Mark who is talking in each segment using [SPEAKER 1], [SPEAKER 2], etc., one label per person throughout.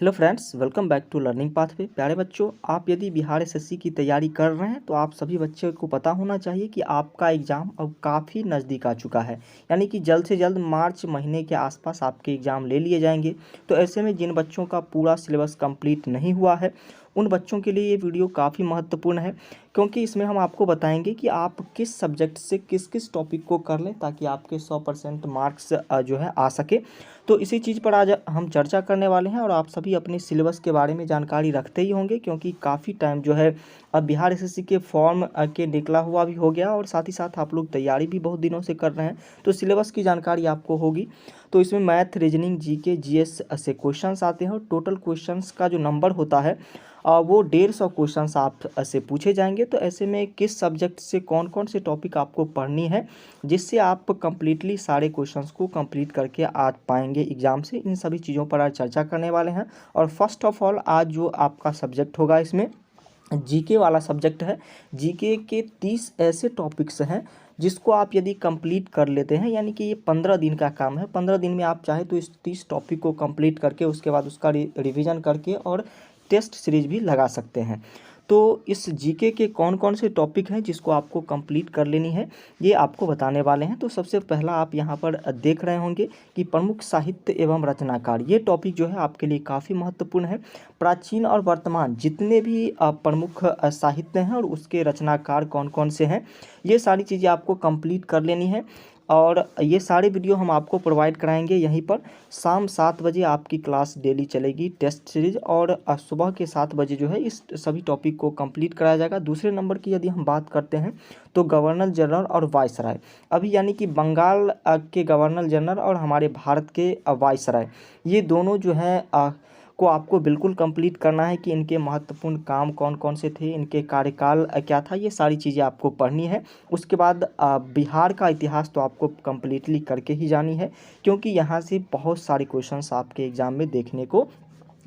[SPEAKER 1] Hello friends, welcome back to learning pathway. प्यारे बच्चों, आप यदि बिहार एसएससी की तैयारी कर रहे हैं तो आप सभी बच्चों को पता होना चाहिए कि आपका एग्ज़ाम अब काफ़ी नज़दीक आ चुका है। यानी कि जल्द से जल्द मार्च महीने के आसपास आपके एग्ज़ाम ले लिए जाएंगे। तो ऐसे में जिन बच्चों का पूरा सिलेबस कंप्लीट नहीं हुआ है उन बच्चों के लिए ये वीडियो काफ़ी महत्वपूर्ण है, क्योंकि इसमें हम आपको बताएंगे कि आप किस सब्जेक्ट से किस किस टॉपिक को कर लें ताकि आपके 100% मार्क्स जो है आ सके। तो इसी चीज़ पर आज हम चर्चा करने वाले हैं और आप सभी अपने सिलेबस के बारे में जानकारी रखते ही होंगे, क्योंकि काफ़ी टाइम जो है अब बिहार एसएससी के फॉर्म के निकला हुआ भी हो गया और साथ ही साथ आप लोग तैयारी भी बहुत दिनों से कर रहे हैं, तो सिलेबस की जानकारी आपको होगी। तो इसमें मैथ, रीजनिंग, जीके, जीएस से क्वेश्चंस आते हैं और टोटल क्वेश्चंस का जो नंबर होता है वो 150 क्वेश्चंस आप से पूछे जाएंगे। तो ऐसे में किस सब्जेक्ट से कौन कौन से टॉपिक आपको पढ़नी है जिससे आप कंप्लीटली सारे क्वेश्चंस को कंप्लीट करके आ पाएंगे एग्ज़ाम से, इन सभी चीज़ों पर आज चर्चा करने वाले हैं। और फर्स्ट ऑफ ऑल आज जो आपका सब्जेक्ट होगा इसमें जीके वाला सब्जेक्ट है। जीके के 30 ऐसे टॉपिक्स हैं जिसको आप यदि कंप्लीट कर लेते हैं, यानी कि ये 15 दिन का काम है। 15 दिन में आप चाहे तो इस 30 टॉपिक को कंप्लीट करके उसके बाद उसका रिवीजन करके और टेस्ट सीरीज भी लगा सकते हैं। तो इस जीके के कौन कौन से टॉपिक हैं जिसको आपको कंप्लीट कर लेनी है ये आपको बताने वाले हैं। तो सबसे पहला आप यहाँ पर देख रहे होंगे कि प्रमुख साहित्य एवं रचनाकार, ये टॉपिक जो है आपके लिए काफ़ी महत्वपूर्ण है। प्राचीन और वर्तमान जितने भी प्रमुख साहित्य हैं और उसके रचनाकार कौन कौन से हैं, ये सारी चीज़ें आपको कंप्लीट कर लेनी है। और ये सारे वीडियो हम आपको प्रोवाइड कराएंगे यहीं पर। शाम 7 बजे आपकी क्लास डेली चलेगी टेस्ट सीरीज, और सुबह के 7 बजे जो है इस सभी टॉपिक को कंप्लीट कराया जाएगा। दूसरे नंबर की यदि हम बात करते हैं तो गवर्नर जनरल और वायसराय, अभी यानी कि बंगाल के गवर्नर जनरल और हमारे भारत के वायसराय, ये दोनों जो हैं को आपको बिल्कुल कंप्लीट करना है कि इनके महत्वपूर्ण काम कौन कौन से थे, इनके कार्यकाल क्या था, ये सारी चीज़ें आपको पढ़नी है। उसके बाद बिहार का इतिहास तो आपको कंप्लीटली करके ही जानी है, क्योंकि यहाँ से बहुत सारे क्वेश्चंस आपके एग्ज़ाम में देखने को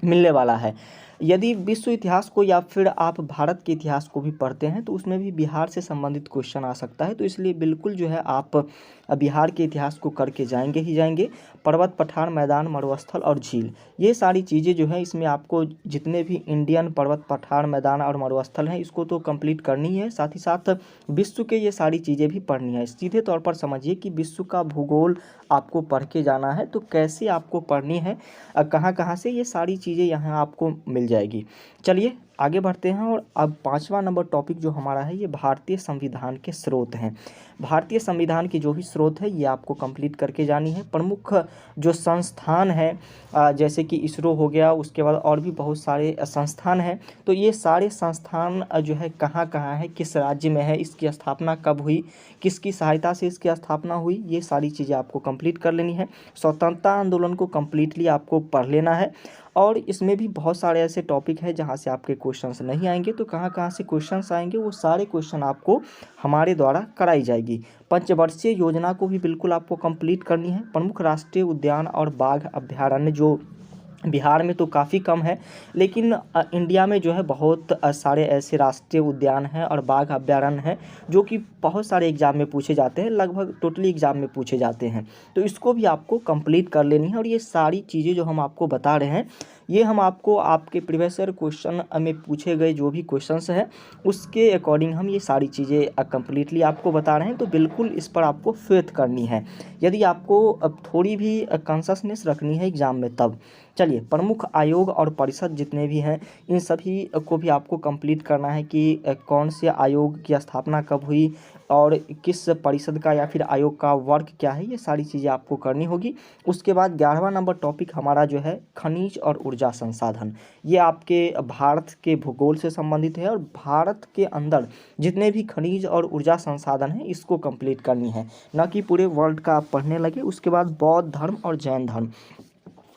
[SPEAKER 1] मिलने वाला है। यदि विश्व इतिहास को या फिर आप भारत के इतिहास को भी पढ़ते हैं तो उसमें भी बिहार से संबंधित क्वेश्चन आ सकता है। तो इसलिए बिल्कुल जो है आप बिहार के इतिहास को करके जाएंगे ही जाएंगे। पर्वत, पठार, मैदान, मरुस्थल और झील, ये सारी चीज़ें जो है इसमें आपको जितने भी इंडियन पर्वत, पठार, मैदान और मरुस्थल हैं इसको तो कंप्लीट करनी है। साथ ही साथ विश्व के ये सारी चीज़ें भी पढ़नी है। सीधे तौर पर समझिए कि विश्व का भूगोल आपको पढ़ के जाना है, तो कैसे आपको पढ़नी है, कहाँ कहाँ से, ये सारी चीज़ें यहाँ आपको मिल जाएगी। चलिए आगे बढ़ते हैं। और अब 5वां नंबर टॉपिक जो हमारा है ये भारतीय संविधान के स्रोत हैं। भारतीय संविधान की जो भी स्रोत है ये आपको कंप्लीट करके जानी है। प्रमुख जो संस्थान है जैसे कि इसरो हो गया, उसके बाद और भी बहुत सारे संस्थान हैं, तो ये सारे संस्थान जो है कहाँ कहाँ है, किस राज्य में है, इसकी स्थापना कब हुई, किसकी सहायता से इसकी स्थापना हुई, ये सारी चीज़ें आपको कंप्लीट कर लेनी है। स्वतंत्रता आंदोलन को कंप्लीटली आपको पढ़ लेना है। और इसमें भी बहुत सारे ऐसे टॉपिक हैं जहाँ से आपके क्वेश्चंस नहीं आएंगे, तो कहाँ कहाँ से क्वेश्चंस आएंगे वो सारे क्वेश्चन आपको हमारे द्वारा कराई जाएगी। पंचवर्षीय योजना को भी बिल्कुल आपको कंप्लीट करनी है। प्रमुख राष्ट्रीय उद्यान और बाघ अभ्यारण्य जो बिहार में तो काफ़ी कम है, लेकिन इंडिया में जो है बहुत सारे ऐसे राष्ट्रीय उद्यान हैं और बाघ अभ्यारण्य हैं जो कि बहुत सारे एग्जाम में पूछे जाते हैं, लगभग टोटली एग्जाम में पूछे जाते हैं। तो इसको भी आपको कंप्लीट कर लेनी है। और ये सारी चीज़ें जो हम आपको बता रहे हैं ये हम आपको आपके प्रीवियस ईयर क्वेश्चन में पूछे गए जो भी क्वेश्चंस हैं उसके अकॉर्डिंग हम ये सारी चीज़ें कंप्लीटली आपको बता रहे हैं। तो बिल्कुल इस पर आपको फेथ करनी है यदि आपको अब थोड़ी भी कॉन्शसनेस रखनी है एग्ज़ाम में तब। चलिए, प्रमुख आयोग और परिषद जितने भी हैं इन सभी को भी आपको कंप्लीट करना है कि कौन से आयोग की स्थापना कब हुई और किस परिषद का या फिर आयोग का वर्क क्या है, ये सारी चीज़ें आपको करनी होगी। उसके बाद 11वां नंबर टॉपिक हमारा जो है खनिज और ऊर्जा संसाधन, ये आपके भारत के भूगोल से संबंधित है और भारत के अंदर जितने भी खनिज और ऊर्जा संसाधन हैं इसको कंप्लीट करनी है, न कि पूरे वर्ल्ड का आप पढ़ने लगे। उसके बाद बौद्ध धर्म और जैन धर्म,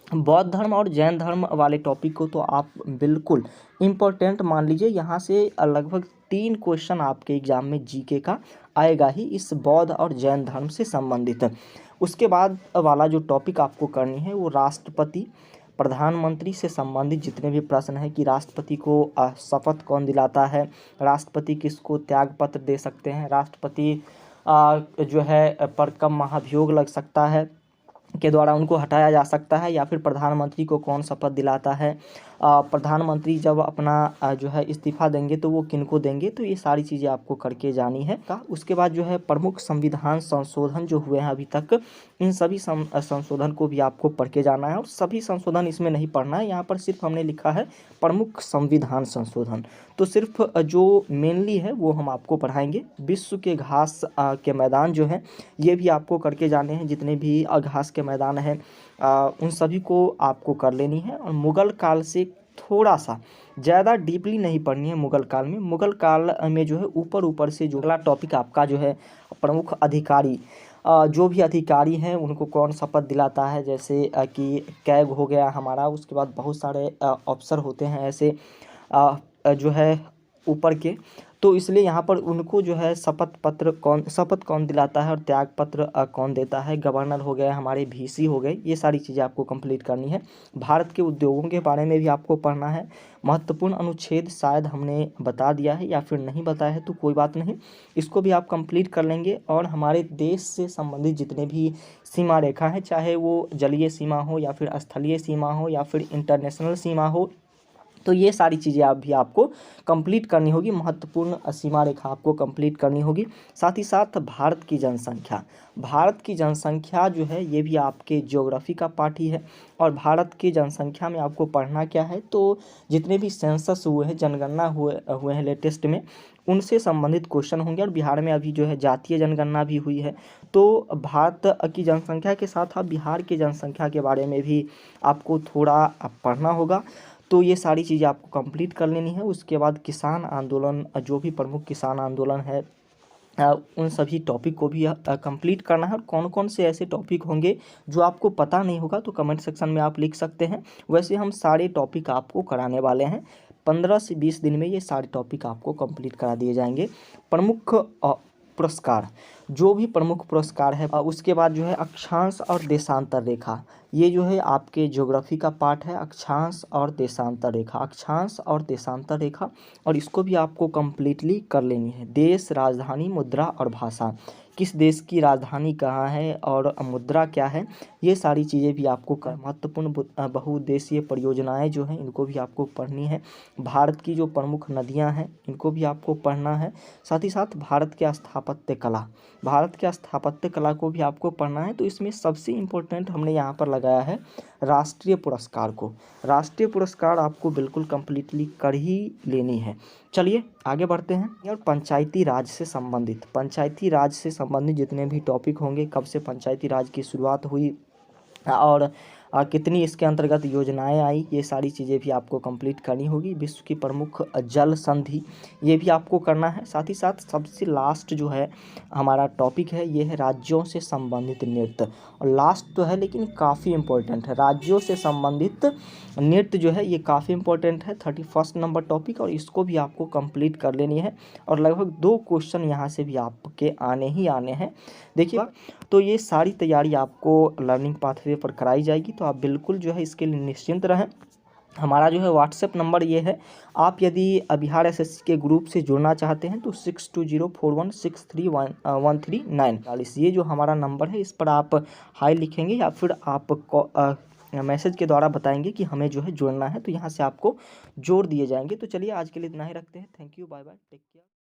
[SPEAKER 1] बौद्ध धर्म और जैन धर्म वाले टॉपिक को तो आप बिल्कुल इम्पोर्टेंट मान लीजिए। यहाँ से लगभग 3 क्वेश्चन आपके एग्जाम में जीके का आएगा ही इस बौद्ध और जैन धर्म से संबंधित। उसके बाद वाला जो टॉपिक आपको करनी है वो राष्ट्रपति, प्रधानमंत्री से संबंधित जितने भी प्रश्न हैं कि राष्ट्रपति को शपथ कौन दिलाता है, राष्ट्रपति किसको त्याग पत्र दे सकते हैं, राष्ट्रपति जो है पर कब महाभियोग लग सकता है, के द्वारा उनको हटाया जा सकता है, या फिर प्रधानमंत्री को कौन शपथ दिलाता है, प्रधानमंत्री जब अपना जो है इस्तीफा देंगे तो वो किनको देंगे, तो ये सारी चीज़ें आपको करके जानी है। उसके बाद जो है प्रमुख संविधान संशोधन जो हुए हैं अभी तक, इन सभी संशोधन को भी आपको पढ़ के जाना है। और सभी संशोधन इसमें नहीं पढ़ना है, यहाँ पर सिर्फ हमने लिखा है प्रमुख संविधान संशोधन, तो सिर्फ जो मेनली है वो हम आपको पढ़ाएंगे। विश्व के घास के मैदान जो है ये भी आपको करके जाने हैं, जितने भी घास के मैदान हैं उन सभी को आपको कर लेनी है। और मुगल काल से थोड़ा सा ज़्यादा डीपली नहीं पढ़नी है मुगल काल में। मुगल काल में जो है ऊपर ऊपर से जो अगला टॉपिक आपका जो है प्रमुख अधिकारी, जो भी अधिकारी हैं उनको कौन शपथ दिलाता है, जैसे कि कैग हो गया हमारा, उसके बाद बहुत सारे अफसर होते हैं ऐसे जो है ऊपर के, तो इसलिए यहाँ पर उनको जो है शपथ कौन दिलाता है और त्याग पत्र कौन देता है। गवर्नर हो गए हमारे, वीसी हो गए, ये सारी चीज़ें आपको कंप्लीट करनी है। भारत के उद्योगों के बारे में भी आपको पढ़ना है। महत्वपूर्ण अनुच्छेद शायद हमने बता दिया है या फिर नहीं बताया है, तो कोई बात नहीं, इसको भी आप कंप्लीट कर लेंगे। और हमारे देश से संबंधित जितने भी सीमा रेखा है, चाहे वो जलीय सीमा हो या फिर स्थलीय सीमा हो या फिर इंटरनेशनल सीमा हो, तो ये सारी चीज़ें भी आपको कंप्लीट करनी होगी। महत्वपूर्ण सीमा रेखा आपको कंप्लीट करनी होगी। साथ ही साथ भारत की जनसंख्या जो है ये भी आपके ज्योग्राफी का पार्ट ही है। और भारत की जनसंख्या में आपको पढ़ना क्या है, तो जितने भी सेंसस हुए हैं, जनगणना हुए हैं लेटेस्ट में, उनसे संबंधित क्वेश्चन होंगे। और बिहार में अभी जो है जातीय जनगणना भी हुई है, तो भारत की जनसंख्या के साथ आप बिहार की जनसंख्या के बारे में भी आपको थोड़ा पढ़ना होगा। तो ये सारी चीज़ें आपको कंप्लीट कर लेनी है। उसके बाद किसान आंदोलन, जो भी प्रमुख किसान आंदोलन है, उन सभी टॉपिक को भी कंप्लीट करना है। और कौन कौन से ऐसे टॉपिक होंगे जो आपको पता नहीं होगा, तो कमेंट सेक्शन में आप लिख सकते हैं। वैसे हम सारे टॉपिक आपको कराने वाले हैं, 15 से 20 दिन में ये सारे टॉपिक आपको कंप्लीट करा दिए जाएंगे। प्रमुख पुरस्कार, जो भी प्रमुख पुरस्कार है, उसके बाद जो है अक्षांश और देशांतर रेखा, ये जो है आपके ज्योग्राफी का पार्ट है। अक्षांश और देशांतर रेखा, और इसको भी आपको कंप्लीटली कर लेनी है। देश, राजधानी, मुद्रा और भाषा, किस देश की राजधानी कहाँ है और मुद्रा क्या है, ये सारी चीज़ें भी आपको महत्वपूर्ण बहुउद्देशीय परियोजनाएं जो हैं इनको भी आपको पढ़नी है। भारत की जो प्रमुख नदियां हैं इनको भी आपको पढ़ना है। साथ ही साथ भारत के स्थापत्य कला को भी आपको पढ़ना है। तो इसमें सबसे इम्पोर्टेंट हमने यहाँ पर लगाया है राष्ट्रीय पुरस्कार को। राष्ट्रीय पुरस्कार आपको बिल्कुल कंप्लीटली कर ही लेनी है। चलिए आगे बढ़ते हैं। और पंचायती राज से संबंधित जितने भी टॉपिक होंगे, कब से पंचायती राज की शुरुआत हुई और कितनी इसके अंतर्गत योजनाएं आई, ये सारी चीज़ें भी आपको कंप्लीट करनी होगी। विश्व की प्रमुख जल संधि, ये भी आपको करना है। साथ ही साथ सबसे लास्ट जो है हमारा टॉपिक है, ये है राज्यों से संबंधित नृत्य। और लास्ट तो है लेकिन काफ़ी इम्पोर्टेंट है, राज्यों से संबंधित नृत्य जो है ये काफ़ी इम्पोर्टेंट है, 31 नंबर टॉपिक, और इसको भी आपको कंप्लीट कर लेनी है। और लगभग 2 क्वेश्चन यहाँ से भी आपके आने ही आने हैं। देखिए, तो ये सारी तैयारी आपको लर्निंग पाथवे पर कराई जाएगी, तो आप बिल्कुल जो है इसके लिए निश्चिंत रहें। हमारा जो है व्हाट्सएप नंबर ये है, आप यदि बिहार एसएससी के ग्रुप से जुड़ना चाहते हैं तो 6204163139, ये जो हमारा नंबर है, इस पर आप हाई लिखेंगे या फिर आप मैसेज के द्वारा बताएंगे कि हमें जो है जुड़ना है, तो यहाँ से आपको जोड़ दिए जाएंगे। तो चलिए आज के लिए इतना ही रखते हैं। Thank you, bye bye, take care.